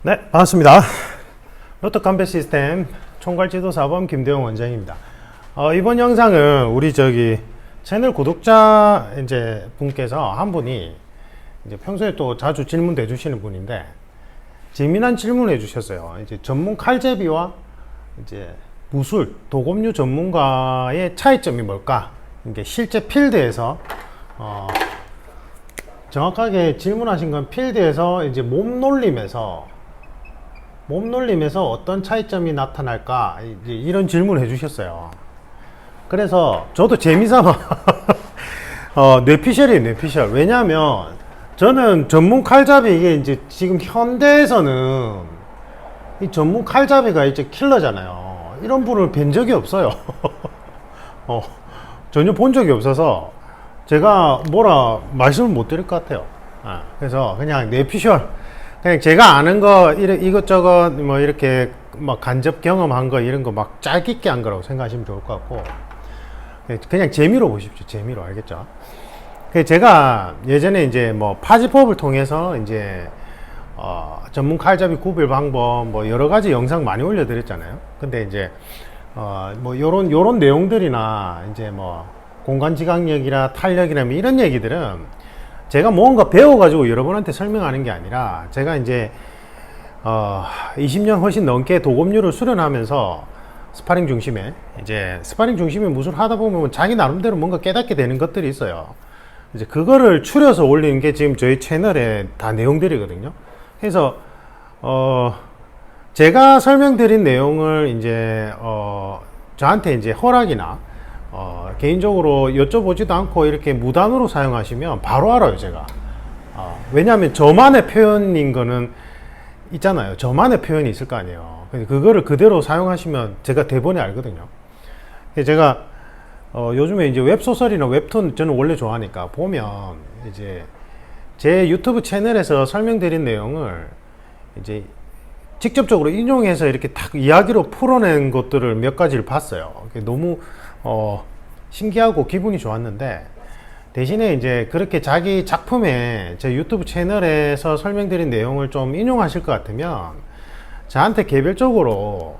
네, 반갑습니다. 로또컴뱃 시스템 총괄지도사범 김대용 원장입니다. 이번 영상은 우리 채널 구독자 분께서 한 분이 평소에 또 자주 질문 해주시는 분인데 재미난 질문을 해주셨어요. 전문 칼제비와 무술 도검류 전문가의 차이점이 뭘까? 실제 필드에서 정확하게 질문하신 건 필드에서 몸놀림에서 어떤 차이점이 나타날까? 이런 질문을 해주셨어요. 그래서 저도 재미삼아 뇌피셜이에요, 뇌피셜. 왜냐하면 저는 전문 칼잡이 이게 지금 현대에서는 이 전문 칼잡이가 킬러잖아요. 이런 분을 뵌 적이 없어요. 전혀 본 적이 없어서 제가 뭐라 말씀을 못 드릴 것 같아요. 그래서 그냥 뇌피셜. 그냥 제가 아는 거 이것저것 뭐 이렇게 막 간접 경험한 거 이런 거 막 짧게 한 거라고 생각하시면 좋을 것 같고 그냥 재미로 보십시오. 재미로. 알겠죠? 제가 예전에 뭐 파지법을 통해서 전문 칼잡이 구별 방법 뭐 여러 가지 영상 많이 올려드렸잖아요. 근데 뭐 요런 내용들이나 뭐 공간지각력이나 탄력이나 뭐 이런 얘기들은 제가 뭔가 배워가지고 여러분한테 설명하는 게 아니라 제가 20년 훨씬 넘게 도검류를 수련하면서 스파링 중심에 무술 하다 보면 자기 나름대로 뭔가 깨닫게 되는 것들이 있어요. 그거를 추려서 올리는 게 지금 저희 채널에 다 내용들이거든요. 그래서 제가 설명드린 내용을 저한테 허락이나 개인적으로 여쭤보지도 않고 이렇게 무단으로 사용하시면 바로 알아요, 제가. 왜냐하면 저만의 표현인 거는 있잖아요. 저만의 표현이 있을 거 아니에요. 그거를 그대로 사용하시면 제가 대본에 알거든요. 제가 요즘에 웹소설이나 웹툰 저는 원래 좋아하니까 보면 제 유튜브 채널에서 설명드린 내용을 직접적으로 인용해서 이렇게 딱 이야기로 풀어낸 것들을 몇 가지를 봤어요. 너무 신기하고 기분이 좋았는데 대신에 그렇게 자기 작품에 제 유튜브 채널에서 설명드린 내용을 좀 인용하실 것 같으면 저한테 개별적으로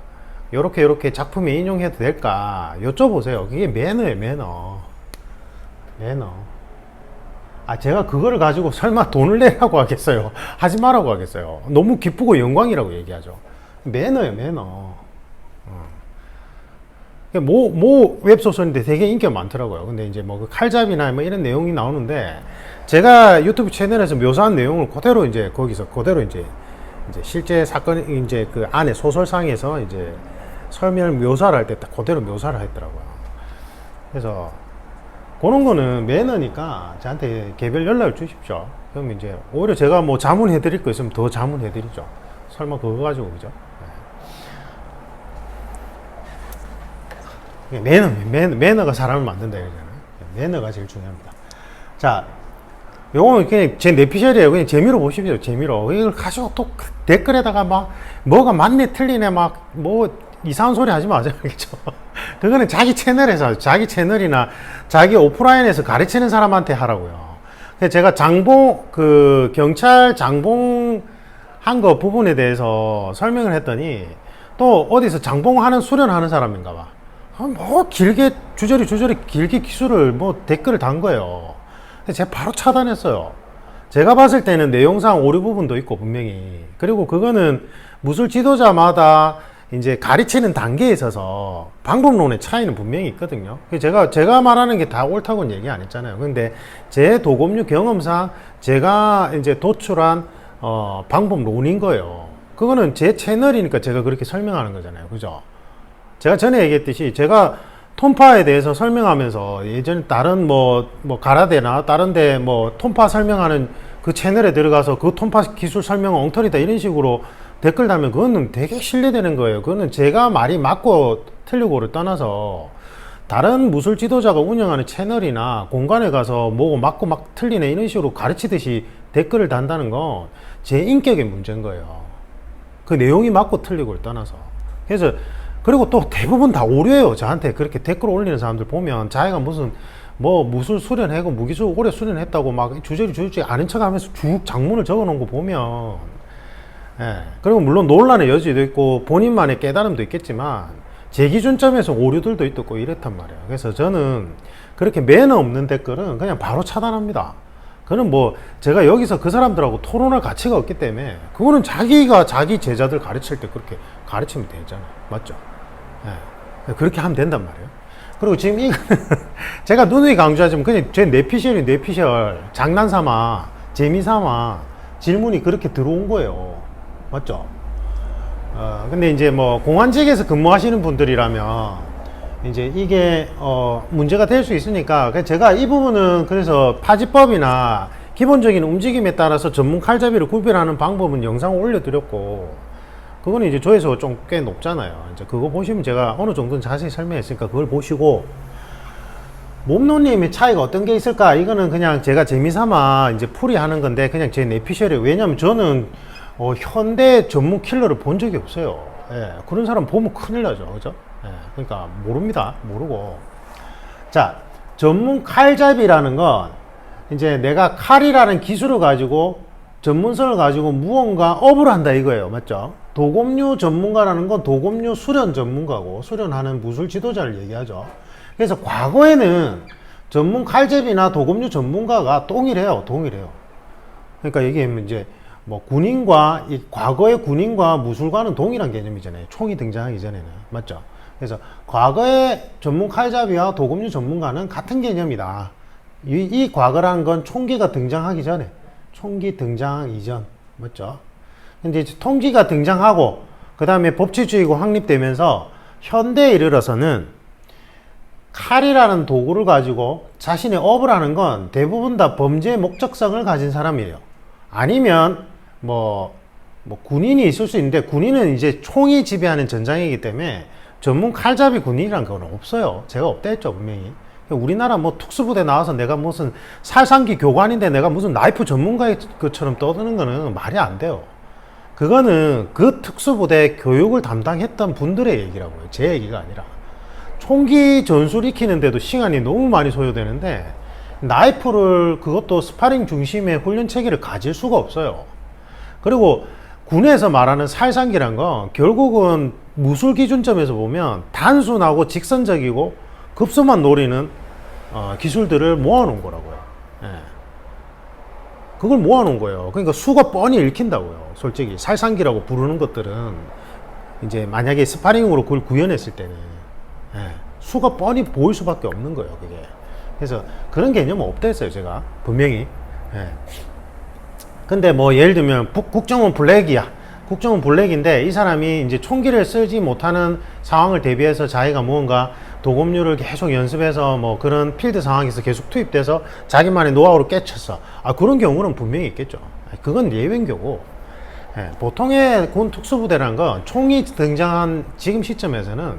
요렇게 작품에 인용해도 될까 여쭤보세요. 그게 매너예요, 매너. 제가 그거를 가지고 설마 돈을 내라고 하겠어요? 하지 말라고 하겠어요? 너무 기쁘고 영광이라고 얘기하죠. 매너예요, 매너. 뭐 웹소설인데 되게 인기가 많더라고요. 근데 뭐 칼잡이나 뭐 이런 내용이 나오는데 제가 유튜브 채널에서 묘사한 내용을 그대로 거기서 그대로 실제 사건 그 안에 소설상에서 설명을 묘사를 할 때 딱 그대로 묘사를 했더라고요. 그래서 그런 거는 매너니까 저한테 개별 연락을 주십시오. 그럼 오히려 제가 뭐 자문해 드릴 거 있으면 더 자문해 드리죠. 설마 그거 가지고 그죠? 매너가 사람을 만든다 이러잖아요. 매너가 제일 중요합니다. 자, 요거는 그냥 제 뇌피셜이에요. 그냥 재미로 보십시오. 재미로. 이걸 가지고 또 댓글에다가 뭐가 맞네 틀리네 뭐 이상한 소리 하지 마세요. 알겠죠? 그거는 자기 채널에서 자기 채널이나 자기 오프라인에서 가르치는 사람한테 하라고요. 제가 경찰 장봉 한 거 부분에 대해서 설명을 했더니 또 어디서 장봉하는 수련하는 사람인가 봐. 뭐 길게 주저리 길게 기술을 댓글을 단 거예요. 제가 바로 차단했어요. 제가 봤을 때는 내용상 오류 부분도 있고 분명히, 그리고 그거는 무술 지도자마다 가르치는 단계에 있어서 방법론의 차이는 분명히 있거든요. 제가 말하는 게 다 옳다고는 얘기 안 했잖아요. 근데 제 도검류 경험상 제가 도출한 방법론인 거예요. 그거는 제 채널이니까 제가 그렇게 설명하는 거잖아요. 그죠? 제가 전에 얘기했듯이 제가 톤파에 대해서 설명하면서 예전에 다른 가라데나 다른데 톤파 설명하는 그 채널에 들어가서 그 톤파 기술 설명은 엉터리다 이런 식으로 댓글 달면 그거는 되게 신뢰되는 거예요. 그거는 제가 말이 맞고 틀리고를 떠나서 다른 무술 지도자가 운영하는 채널이나 공간에 가서 뭐고 맞고 막 틀리네 이런 식으로 가르치듯이 댓글을 단다는 건 제 인격의 문제인 거예요. 그 내용이 맞고 틀리고를 떠나서. 그래서 그리고 또 대부분 다 오류예요. 저한테 그렇게 댓글 올리는 사람들 보면 자기가 무슨 무술 수련하고 무기술 오래 수련했다고 막 주저리 아는 척 하면서 쭉 장문을 적어 놓은 거 보면 예. 그리고 물론 논란의 여지도 있고 본인만의 깨달음도 있겠지만 제 기준점에서 오류들도 있고 이랬단 말이에요. 그래서 저는 그렇게 매너 없는 댓글은 그냥 바로 차단합니다. 그는 뭐 제가 여기서 그 사람들하고 토론할 가치가 없기 때문에 그거는 자기가 자기 제자들 가르칠 때 그렇게 가르치면 되잖아요. 맞죠? 예. 그렇게 하면 된단 말이에요. 그리고 지금 이거는 제가 누누이 강조하지만 그냥 제 뇌피셜 장난삼아 재미삼아 질문이 그렇게 들어온 거예요. 맞죠? 근데 이제 뭐 공안직에서 근무하시는 분들이라면 이제 이게 문제가 될 수 있으니까 제가 이 부분은 그래서 파지법이나 기본적인 움직임에 따라서 전문 칼잡이를 구별하는 방법은 영상을 올려드렸고 그거는 이제 조회수가 좀 꽤 높잖아요. 이제 그거 보시면 제가 어느 정도는 자세히 설명했으니까 그걸 보시고 몸놀림의 차이가 어떤 게 있을까? 이거는 그냥 제가 재미삼아 이제 풀이하는 건데 그냥 제 내피셜이에요. 왜냐면 저는 현대 전문 킬러를 본 적이 없어요. 예, 그런 사람 보면 큰일 나죠. 그죠? 예, 그러니까 모릅니다. 모르고. 자, 전문 칼잡이라는 건 이제 내가 칼이라는 기술을 가지고 전문성을 가지고 무언가 업을 한다 이거예요. 맞죠? 도검류 전문가라는 건 도검류 수련 전문가고 수련하는 무술 지도자를 얘기하죠. 그래서 과거에는 전문 칼잡이나 도검류 전문가가 동일해요. 그러니까 이게 이제 뭐 군인과 과거의 군인과 무술과는 동일한 개념이잖아요. 총이 등장하기 전에는. 맞죠? 그래서 과거의 전문 칼잡이와 도검류 전문가는 같은 개념이다. 이 과거라는 건 총기가 등장하기 전에, 총기 등장 이전. 맞죠? 근데 이제 통기가 등장하고 그 다음에 법치주의가 확립되면서 현대에 이르러서는 칼이라는 도구를 가지고 자신의 업을 하는 건 대부분 다 범죄의 목적성을 가진 사람이에요. 아니면 뭐 군인이 있을 수 있는데 군인은 이제 총이 지배하는 전장이기 때문에 전문 칼잡이 군인이란 건 없어요. 제가 없다 했죠, 분명히. 우리나라 뭐 특수부대 나와서 내가 무슨 살상기 교관인데 내가 무슨 나이프 전문가의 것처럼 떠드는 거는 말이 안 돼요. 그거는 그 특수부대 교육을 담당했던 분들의 얘기라고요. 제 얘기가 아니라. 총기 전술 익히는데도 시간이 너무 많이 소요되는데 나이프를 그것도 스파링 중심의 훈련 체계를 가질 수가 없어요. 그리고 군에서 말하는 살상기란 건 결국은 무술 기준점에서 보면 단순하고 직선적이고 급소만 노리는 기술들을 모아놓은 거라고요. 예. 그걸 모아놓은 거예요. 그러니까 수가 뻔히 읽힌다고요. 솔직히 살상기라고 부르는 것들은 이제 만약에 스파링으로 그걸 구현했을 때는 예. 수가 뻔히 보일 수밖에 없는 거예요. 그게. 그래서 그런 개념은 없다 했어요. 제가 분명히. 예. 근데 뭐 예를 들면 국정원 블랙이야. 국정원 블랙인데 이 사람이 이제 총기를 쓰지 못하는 상황을 대비해서 자기가 무언가 도검류를 계속 연습해서 뭐 그런 필드 상황에서 계속 투입돼서 자기만의 노하우를 깨쳤어. 그런 경우는 분명히 있겠죠. 그건 예외인 경우. 예, 보통의 군 특수부대라는 건 총이 등장한 지금 시점에서는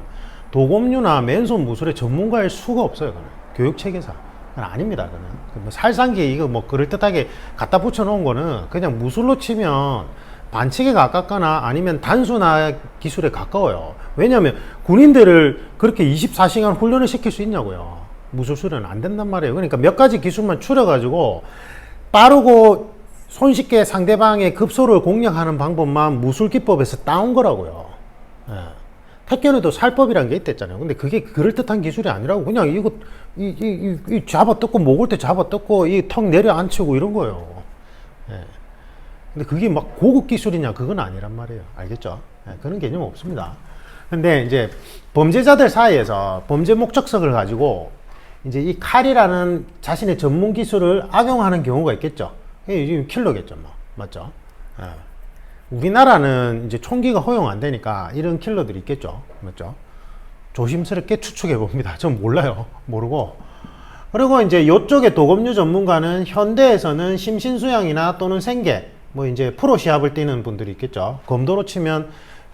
도검류나 맨손 무술의 전문가일 수가 없어요. 그는 교육 체계상. 그건 아닙니다. 그는 뭐 살상기 이거 뭐 그럴듯하게 갖다 붙여 놓은 거는 그냥 무술로 치면 반칙에 가깝거나 아니면 단순한 기술에 가까워요. 왜냐하면 군인들을 그렇게 24시간 훈련을 시킬 수 있냐고요. 무술 수련은 안 된단 말이에요. 그러니까 몇 가지 기술만 추려가지고 빠르고 손쉽게 상대방의 급소를 공략하는 방법만 무술 기법에서 따온 거라고요. 예. 택견에도 살법이라는 게 있댔잖아요. 근데 그게 그럴듯한 기술이 아니라고 그냥 이거 이 잡아 뜯고 목을 때 잡아 뜯고 이 턱 내려 앉히고 이런 거예요. 예. 근데 그게 막 고급 기술이냐 그건 아니란 말이에요. 알겠죠? 예, 그런 개념 없습니다. 근데 이제 범죄자들 사이에서 범죄 목적성을 가지고 이제 이 칼이라는 자신의 전문 기술을 악용하는 경우가 있겠죠. 이게 지금 킬러겠죠, 뭐. 맞죠? 예. 우리나라는 이제 총기가 허용 안 되니까 이런 킬러들이 있겠죠. 맞죠? 조심스럽게 추측해 봅니다. 전 몰라요. 모르고. 그리고 이제 이쪽에 도검류 전문가는 현대에서는 심신수양이나 또는 생계, 뭐 이제 프로 시합을 뛰는 분들이 있겠죠. 검도로 치면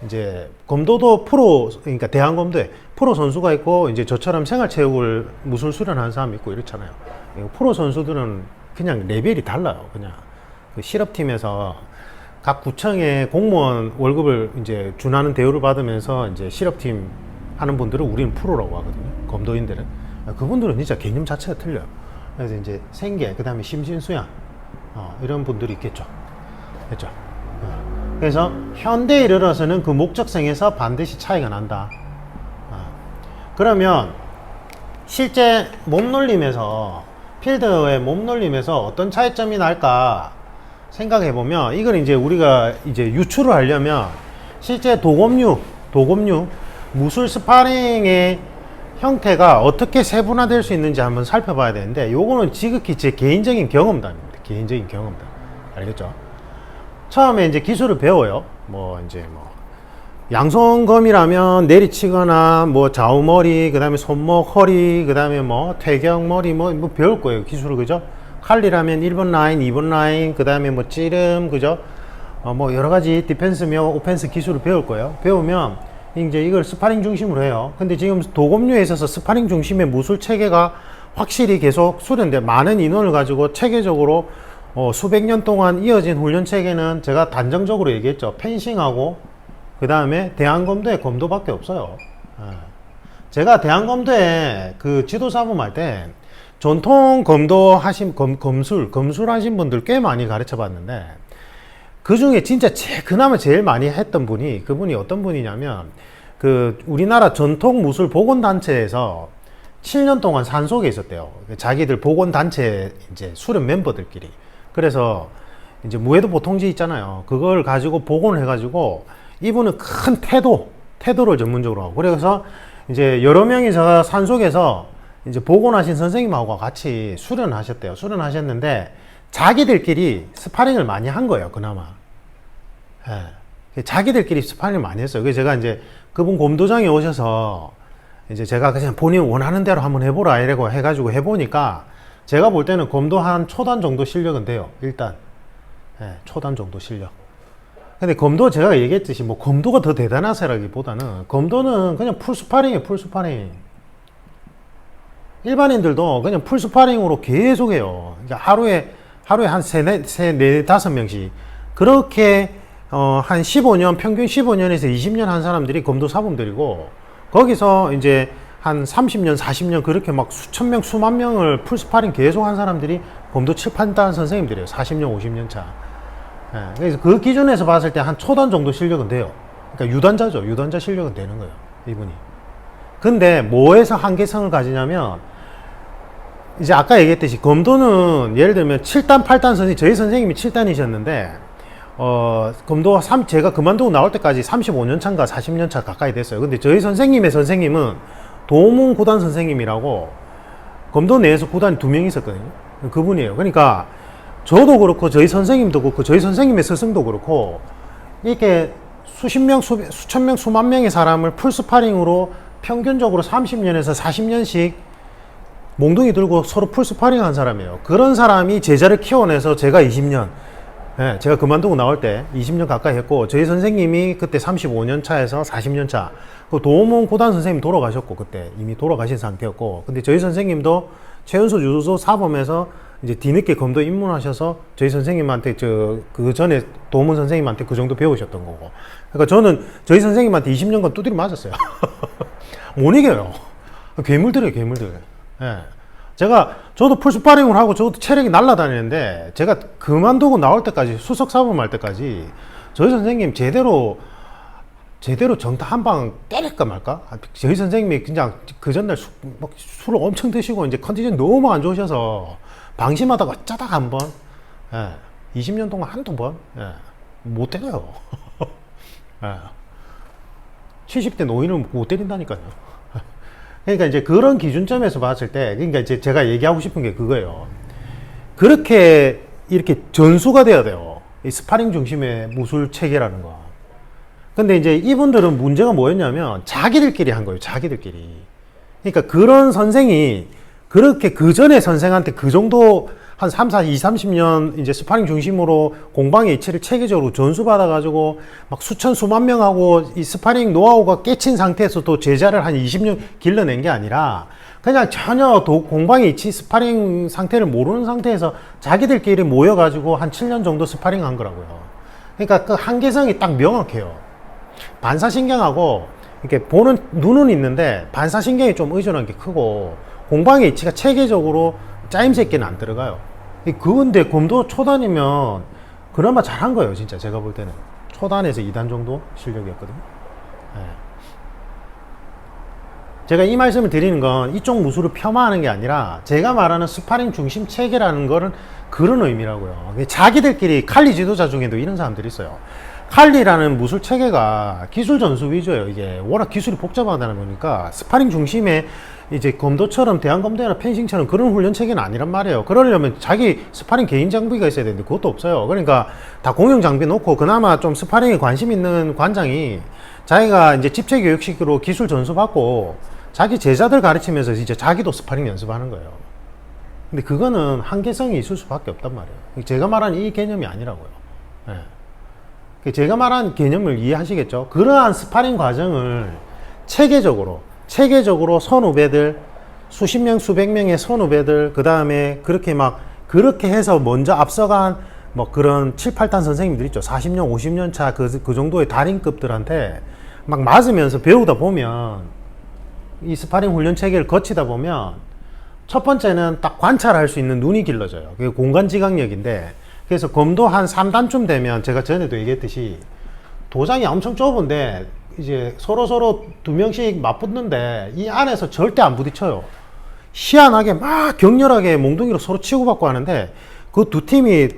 이제 검도도 프로, 그러니까 대한검도에 프로 선수가 있고 이제 저처럼 생활체육을 무술 수련하는 사람이 있고 이렇잖아요. 프로 선수들은 그냥 레벨이 달라요. 그냥 그 실업팀에서 각 구청의 공무원 월급을 이제 준하는 대우를 받으면서 이제 실업팀 하는 분들은 우리는 프로라고 하거든요. 검도인들은. 그분들은 진짜 개념 자체가 틀려요. 그래서 이제 생계, 그 다음에 심신수양, 이런 분들이 있겠죠. 그렇죠. 그래서 현대에 이르러서는 그 목적성에서 반드시 차이가 난다. 그러면 실제 몸놀림에서 필드의 몸놀림에서 어떤 차이점이 날까 생각해 보면, 이걸 이제 우리가 이제 유추를 하려면 실제 도검류 무술 스파링의 형태가 어떻게 세분화될 수 있는지 한번 살펴봐야 되는데, 요거는 지극히 제 개인적인 경험담입니다. 개인적인 경험담. 알겠죠? 처음에 이제 기술을 배워요. 양손검이라면 내리치거나 좌우머리, 그 다음에 손목, 허리, 그 다음에 퇴경머리 배울 거예요. 기술을. 그죠? 칼리라면 1번 라인, 2번 라인, 그 다음에 찌름, 그죠? 여러 가지 디펜스며 오펜스 기술을 배울 거예요. 배우면 이제 이걸 스파링 중심으로 해요. 근데 지금 도검류에 있어서 스파링 중심의 무술 체계가 확실히 계속 수련돼. 많은 인원을 가지고 체계적으로 수백 년 동안 이어진 훈련 체계는 제가 단정적으로 얘기했죠. 펜싱하고 그 다음에 대한검도에 검도밖에 없어요. 제가 대한검도에 그 지도사범 할 때 전통 검도 하신 검술 하신 분들 꽤 많이 가르쳐 봤는데, 그 중에 진짜 그나마 제일 많이 했던 분이, 그분이 어떤 분이냐면 그 우리나라 전통 무술 보건단체에서 7년 동안 산속에 있었대요. 자기들 보건단체 이제 수련 멤버들끼리. 그래서 이제 무해도 보통지 있잖아요. 그걸 가지고 복원을 해가지고, 이분은 큰 태도를 전문적으로 하고, 그래서 이제 여러 명이서 산속에서 이제 복원하신 선생님하고 같이 수련을 하셨대요. 수련하셨는데 자기들끼리 스파링을 많이 한 거예요, 그나마. 자기들끼리 스파링을 많이 했어요. 그래서 제가 이제 그분 곰도장에 오셔서 이제 제가 그냥 본인 원하는 대로 한번 해보라 이러고 해가지고 해보니까, 제가 볼 때는 검도 한 초단 정도 실력은 돼요, 일단. 초단 정도 실력. 근데 검도 제가 얘기했듯이 검도가 더 대단하세라기보다는 검도는 그냥 풀 스파링이에요, 풀 스파링. 일반인들도 그냥 풀 스파링으로 계속 해요. 그러니까 하루에 한 네, 다섯 명씩. 그렇게, 한 15년, 평균 15년에서 20년 한 사람들이 검도 사범들이고, 거기서 이제 한 30년, 40년 그렇게 수천 명, 수만 명을 풀 스파링 계속 한 사람들이 검도 7, 8단 선생님들이에요. 40년, 50년 차. 그래서 그 기준에서 봤을 때 한 초단 정도 실력은 돼요. 그러니까 유단자죠. 유단자 실력은 되는 거예요, 이분이. 근데 뭐에서 한계성을 가지냐면, 이제 아까 얘기했듯이 검도는 예를 들면 7단, 8단 선생님, 저희 선생님이 7단이셨는데, 검도 제가 그만두고 나올 때까지 35년 차인가 40년 차 가까이 됐어요. 근데 저희 선생님의 선생님은 도문 구단 선생님이라고 검도 내에서 구단이 2명 있었거든요. 그분이에요. 그러니까 저도 그렇고 저희 선생님도 그렇고 저희 선생님의 스승도 그렇고, 이렇게 수천 명, 수만 명의 사람을 풀 스파링으로 평균적으로 30년에서 40년씩 몽둥이 들고 서로 풀 스파링 한 사람이에요. 그런 사람이 제자를 키워내서 제가 20년, 제가 그만두고 나올 때 20년 가까이 했고, 저희 선생님이 그때 35년 차에서 40년 차, 그 도문 고단 선생님 돌아가셨고, 그때 이미 돌아가신 상태였고, 근데 저희 선생님도 최연소 유도소 사범에서 이제 뒤늦게 검도 입문하셔서 저희 선생님한테 그 전에 도문 선생님한테 그 정도 배우셨던 거고. 그러니까 저는 저희 선생님한테 20년간 두드려 맞았어요. 못 이겨요. 괴물들이에요, 괴물들. 저도 풀스파링을 하고 저도 체력이 날아다니는데, 제가 그만두고 나올 때까지, 수석 사범 할 때까지 저희 선생님 제대로 정타 한 방 때릴까 말까? 저희 선생님이 그냥 그 전날 술을 엄청 드시고 이제 컨디션 너무 안 좋으셔서 방심하다가 짜딱 한 번, 20년 동안 한두 번, 못 때려요. 70대 노인을 못 때린다니까요. 그러니까 이제 그런 기준점에서 봤을 때, 그러니까 이제 제가 얘기하고 싶은 게 그거예요. 그렇게 이렇게 전수가 돼야 돼요, 이 스파링 중심의 무술 체계라는 거. 근데 이제 이분들은 문제가 뭐였냐면 자기들끼리 한 거예요, 자기들끼리. 그러니까 그런 선생이 그렇게 그 전에 선생한테 그 정도 한 30년 이제 스파링 중심으로 공방의 이치를 체계적으로 전수받아가지고 막 수천 수만 명하고 이 스파링 노하우가 깨친 상태에서 또 제자를 한 20년 길러낸 게 아니라, 그냥 전혀 공방의 이치 스파링 상태를 모르는 상태에서 자기들끼리 모여가지고 한 7년 정도 스파링 한 거라고요. 그러니까 그 한계성이 딱 명확해요. 반사신경하고 이렇게 보는 눈은 있는데 반사신경이 좀 의존한 게 크고, 공방의 이치가 체계적으로 짜임새 있게는 안 들어가요. 그건데 검도 초단이면 그나마 잘한 거예요, 진짜 제가 볼 때는. 초단에서 2단 정도 실력이었거든요. 예. 제가 이 말씀을 드리는 건 이쪽 무술을 폄하하는 게 아니라 제가 말하는 스파링 중심 체계라는 거는 그런 의미라고요. 자기들끼리 칼리 지도자 중에도 이런 사람들이 있어요. 칼리라는 무술 체계가 기술 전수 위주예요. 이게 워낙 기술이 복잡하다 보니까 스파링 중심의 이제 검도처럼 대한검도나 펜싱처럼 그런 훈련 체계는 아니란 말이에요. 그러려면 자기 스파링 개인 장비가 있어야 되는데 그것도 없어요. 그러니까 다 공용 장비 놓고 그나마 좀 스파링에 관심 있는 관장이 자기가 이제 집체 교육식으로 기술 전수 받고 자기 제자들 가르치면서 이제 자기도 스파링 연습하는 거예요. 근데 그거는 한계성이 있을 수밖에 없단 말이에요. 제가 말한 이 개념이 아니라고요. 예. 제가 말한 개념을 이해하시겠죠? 그러한 스파링 과정을 체계적으로 선후배들, 수십 명, 수백 명의 선후배들, 그 다음에 그렇게 해서 먼저 앞서간 뭐 그런 7, 8단 선생님들 있죠. 40년, 50년 차 그 정도의 달인급들한테 막 맞으면서 배우다 보면 이 스파링 훈련 체계를 거치다 보면 첫 번째는 딱 관찰할 수 있는 눈이 길러져요. 그게 공간 지각력인데, 그래서 검도 한 3단쯤 되면 제가 전에도 얘기했듯이 도장이 엄청 좁은데 이제 서로 두 명씩 맞붙는데 이 안에서 절대 안 부딪혀요. 희한하게 막 격렬하게 몽둥이로 서로 치고받고 하는데 그 두 팀이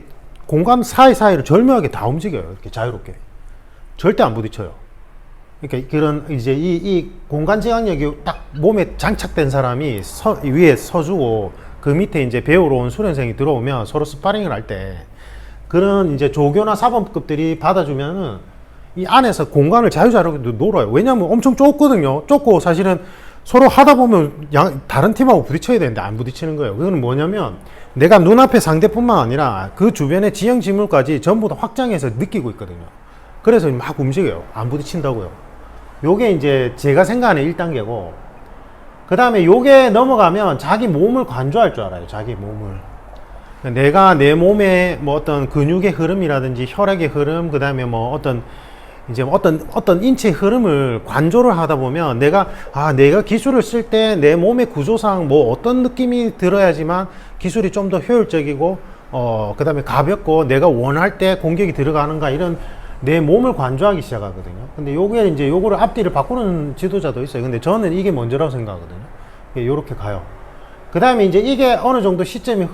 공간 사이사이를 절묘하게 다 움직여요. 이렇게 자유롭게. 절대 안 부딪혀요. 그러니까 그런 이제 이 공간 지각력이 딱 몸에 장착된 사람이 위에 서주고 그 밑에 이제 배우러 온 수련생이 들어오면 서로 스파링을 할 때 그런 이제 조교나 사범급들이 받아주면은 이 안에서 공간을 자유자재로 놀아요. 왜냐면 엄청 좁거든요. 좁고 사실은 서로 하다 보면 다른 팀하고 부딪혀야 되는데 안 부딪히는 거예요. 그거는 뭐냐면 내가 눈앞에 상대뿐만 아니라 그 주변의 지형 지물까지 전부 다 확장해서 느끼고 있거든요. 그래서 막 움직여요. 안 부딪힌다고요. 요게 이제 제가 생각하는 1단계고, 그 다음에 요게 넘어가면 자기 몸을 관조할 줄 알아요. 자기 몸을. 내가 내 몸의 뭐 어떤 근육의 흐름이라든지 혈액의 흐름, 그 다음에 뭐 어떤 인체의 흐름을 관조를 하다 보면 내가 기술을 쓸 때 내 몸의 구조상 뭐 어떤 느낌이 들어야지만 기술이 좀 더 효율적이고, 그 다음에 가볍고 내가 원할 때 공격이 들어가는가, 이런 내 몸을 관조하기 시작하거든요. 근데 요게 이제 요거를 앞뒤를 바꾸는 지도자도 있어요. 근데 저는 이게 먼저라고 생각하거든요. 요렇게 가요. 그 다음에 이제 이게 어느 정도 시점이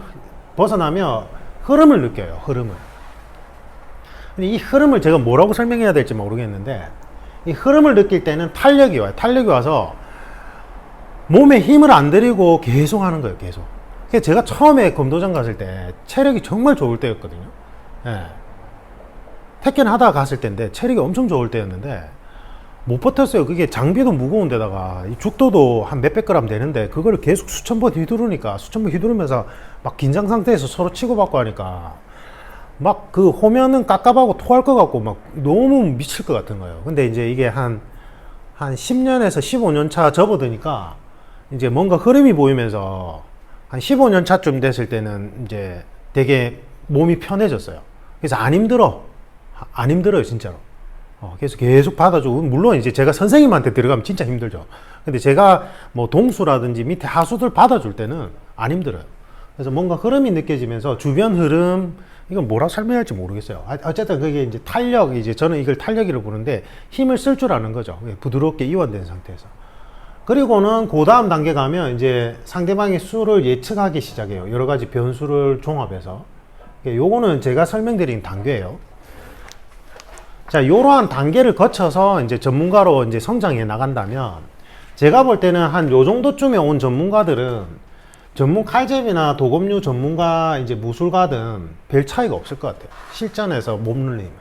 벗어나면 흐름을 느껴요. 흐름을. 근데 이 흐름을 제가 뭐라고 설명해야 될지 모르겠는데, 이 흐름을 느낄 때는 탄력이 와요. 탄력이 와서 몸에 힘을 안 들이고 계속 하는 거예요. 계속. 그래서 제가 처음에 검도장 갔을 때 체력이 정말 좋을 때였거든요. 예. 택견 하다가 갔을 때인데 체력이 엄청 좋을 때였는데 못 버텼어요. 그게 장비도 무거운 데다가 이 죽도도 한 몇백 그램 되는데 그걸 계속 수천 번 휘두르면서 막 긴장 상태에서 서로 치고받고 하니까 막 그 호면은 깝깝하고 토할 것 같고 막 너무 미칠 것 같은 거예요. 근데 이제 이게 한 10년에서 15년 차 접어드니까 이제 뭔가 흐름이 보이면서 한 15년 차쯤 됐을 때는 이제 되게 몸이 편해졌어요. 그래서 안 힘들어요, 진짜로. 그래서 계속 받아주고, 물론 이제 제가 선생님한테 들어가면 진짜 힘들죠. 근데 제가 뭐 동수라든지 밑에 하수들 받아줄 때는 안 힘들어요. 그래서 뭔가 흐름이 느껴지면서 주변 흐름, 이건 뭐라고 설명해야 할지 모르겠어요. 어쨌든 그게 이제 탄력, 이제 저는 이걸 탄력이라고 부르는데 힘을 쓸 줄 아는 거죠. 부드럽게 이완된 상태에서. 그리고는 그 다음 단계 가면 이제 상대방의 수를 예측하기 시작해요. 여러 가지 변수를 종합해서. 요거는 제가 설명드린 단계예요. 자, 이러한 단계를 거쳐서 이제 전문가로 이제 성장해 나간다면, 제가 볼 때는 한 요 정도쯤에 온 전문가들은 전문 칼제비나 도검류 전문가, 이제 무술가든 별 차이가 없을 것 같아요. 실전에서 몸 눌리면.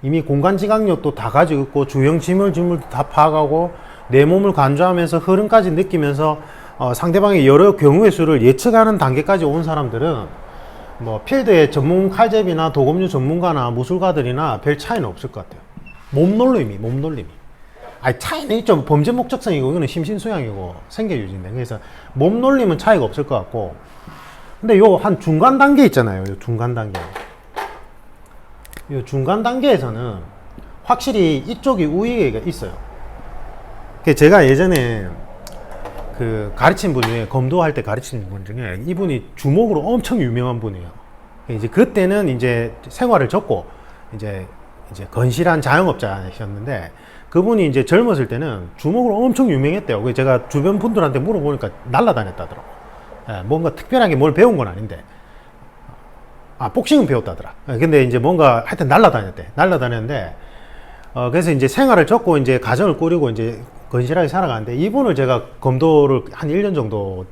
이미 공간 지각력도 다 가지고 있고, 주형 지물도 다 파악하고, 내 몸을 관조하면서 흐름까지 느끼면서, 상대방의 여러 경우의 수를 예측하는 단계까지 온 사람들은 뭐 필드의 전문 칼제비나 도검류 전문가나 무술가들이나 별 차이는 없을 것 같아요. 몸놀림이. 차이는 있죠. 범죄 목적성이고 이거는 심신수양이고 생계유지인데, 그래서 몸놀림은 차이가 없을 것 같고, 근데 요 한 중간 단계 있잖아요. 요 중간 단계에서는 확실히 이쪽이 우위가 있어요. 제가 예전에 그 가르친 분 중에, 검도할 때 가르친 분 중에 이분이 주목으로 엄청 유명한 분이에요. 이제 그때는 이제 생활을 접고 이제 이제 건실한 자영업자셨는데 그분이 이제 젊었을 때는 주먹으로 엄청 유명했대요. 그래서 제가 주변 분들한테 물어보니까 날라다녔다더라고. 예, 뭔가 특별하게 뭘 배운 건 아닌데. 아, 복싱은 배웠다더라. 예, 근데 이제 뭔가 하여튼 날라다녔대. 날라다녔는데, 그래서 이제 생활을 접고 이제 가정을 꾸리고 이제 건실하게 살아가는데 이분을 제가 검도를 한 1년 정도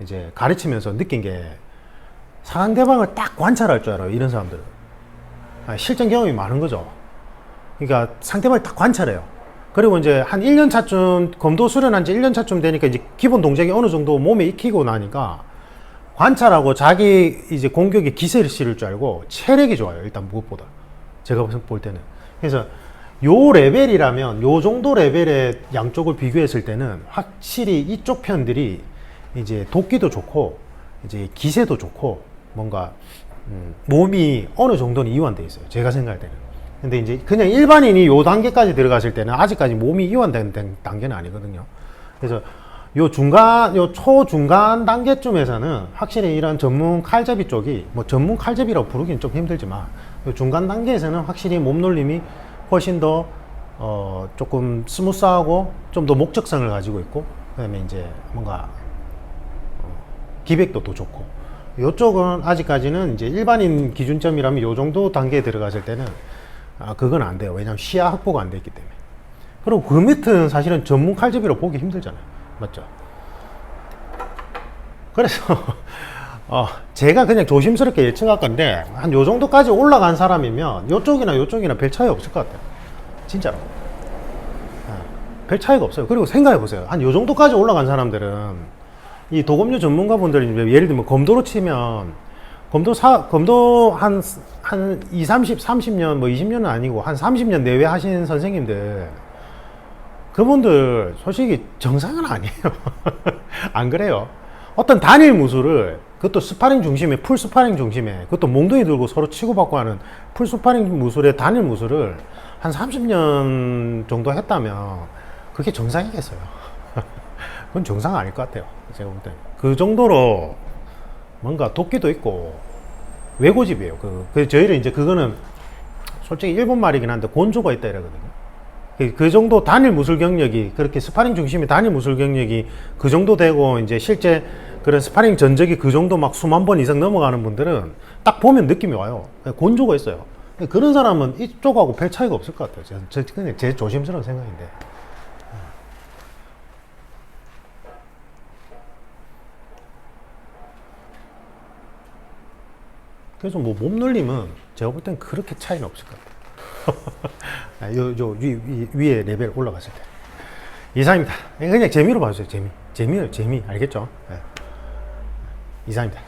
이제 가르치면서 느낀 게 상대방을 딱 관찰할 줄 알아요. 이런 사람들은. 아, 실전 경험이 많은 거죠. 그러니까 상대방을 딱 관찰해요. 그리고 이제 한 1년 차쯤, 검도 수련한 지 1년 차쯤 되니까 이제 기본 동작이 어느 정도 몸에 익히고 나니까 관찰하고 자기 이제 공격에 기세를 실을 줄 알고 체력이 좋아요. 일단 무엇보다. 제가 볼 때는. 그래서 요 레벨이라면, 요 정도 레벨의 양쪽을 비교했을 때는 확실히 이쪽 편들이 이제 도끼도 좋고, 이제 기세도 좋고, 뭔가, 몸이 어느 정도는 이완돼 있어요. 제가 생각할 때는. 근데 이제 그냥 일반인이 요 단계까지 들어갔을 때는 아직까지 몸이 이완된 단계는 아니거든요. 그래서 요 중간, 요 초중간 단계쯤에서는 확실히 이런 전문 칼잡이 쪽이, 뭐 전문 칼잡이라고 부르기는 좀 힘들지만, 요 중간 단계에서는 확실히 몸놀림이 훨씬 더, 조금 스무스하고 좀 더 목적성을 가지고 있고, 그 다음에 이제 뭔가, 기백도 더 좋고, 요쪽은 아직까지는 이제 일반인 기준점이라면 요 정도 단계에 들어갔을 때는 그건 안 돼요. 왜냐하면 시야 확보가 안 돼 있기 때문에. 그리고 그 밑은 사실은 전문 칼잡이로 보기 힘들잖아요. 맞죠? 그래서 제가 그냥 조심스럽게 예측할 건데 한 요 정도까지 올라간 사람이면 요쪽이나 별 차이 없을 것 같아요. 진짜로. 별 차이가 없어요. 그리고 생각해 보세요. 한 요 정도까지 올라간 사람들은 이 도검류 전문가분들이 예를 들면 검도로 치면 검도 한 20, 30, 30년, 뭐 20년은 아니고 한 30년 내외 하신 선생님들, 그분들 솔직히 정상은 아니에요. 안 그래요? 어떤 단일 무술을, 그것도 스파링 중심에, 풀 스파링 중심에, 그것도 몽둥이 들고 서로 치고받고 하는 풀 스파링 무술의 단일 무술을 한 30년 정도 했다면 그게 정상이겠어요? 그건 정상 아닐 것 같아요. 제가 볼 때. 그 정도로 뭔가 도끼도 있고 외고집이에요. 저희는 이제 그거는 솔직히 일본 말이긴 한데 곤조가 있다 이러거든요. 그 정도 단일 무술 경력이, 그렇게 스파링 중심의 단일 무술 경력이 그 정도 되고 이제 실제 그런 스파링 전적이 그 정도 막 수만 번 이상 넘어가는 분들은 딱 보면 느낌이 와요. 곤조가 있어요. 그런 사람은 이쪽하고 별 차이가 없을 것 같아요. 그냥 제 조심스러운 생각인데. 그래서 뭐 몸놀림은 제가 볼 땐 그렇게 차이는 없을 것 같아요. 위에 레벨 올라갔을 때. 이상입니다. 그냥 재미로 봐주세요. 재미. 재미. 알겠죠? 네. 이상입니다.